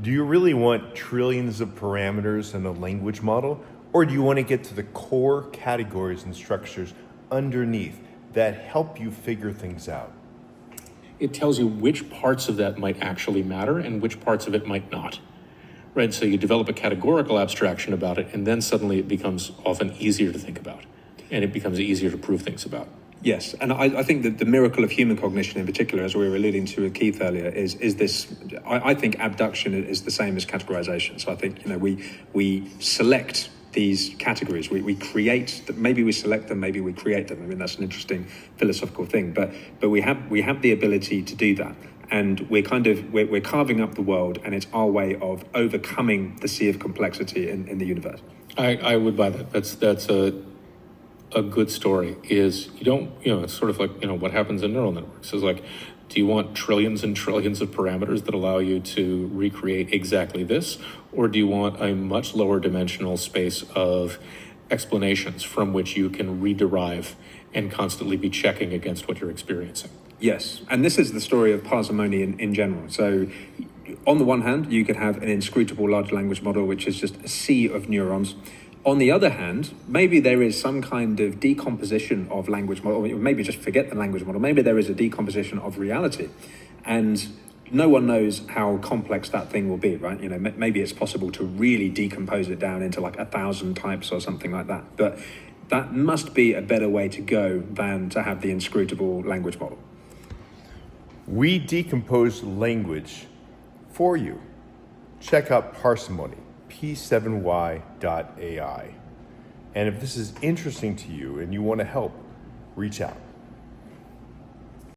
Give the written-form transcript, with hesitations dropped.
Do you really want trillions of parameters in a language model, or do you want to get to the core categories and structures underneath that help you figure things out? It tells you which parts of that might actually matter and which parts of it might not. Right? So you develop a categorical abstraction about it, and then suddenly it becomes often easier to think about, and it becomes easier to prove things about. Yes, and I think that the miracle of human cognition in particular, as we were alluding to with Keith earlier, is this. I think abduction is the same as categorization. So I think we select these categories. We create. Maybe we select them. Maybe we create them. I mean, that's an interesting philosophical thing. But we have the ability to do that, and we're carving up the world, and it's our way of overcoming the sea of complexity in the universe. I would buy that. That's a good story. Is you don't, it's sort of like, what happens in neural networks is like, do you want trillions and trillions of parameters that allow you to recreate exactly this? Or do you want a much lower dimensional space of explanations from which you can rederive and constantly be checking against what you're experiencing? Yes, and this is the story of parsimony in general. So on the one hand, you could have an inscrutable large language model, which is just a sea of neurons. On the other hand, maybe there is some kind of decomposition of language model, or maybe just forget the language model. Maybe there is a decomposition of reality, and no one knows how complex that thing will be, right? Maybe it's possible to really decompose it down into like 1,000 types or something like that. But that must be a better way to go than to have the inscrutable language model. We decompose language for you. Check out Parsimony, p7y.ai. And if this is interesting to you and you want to help, reach out.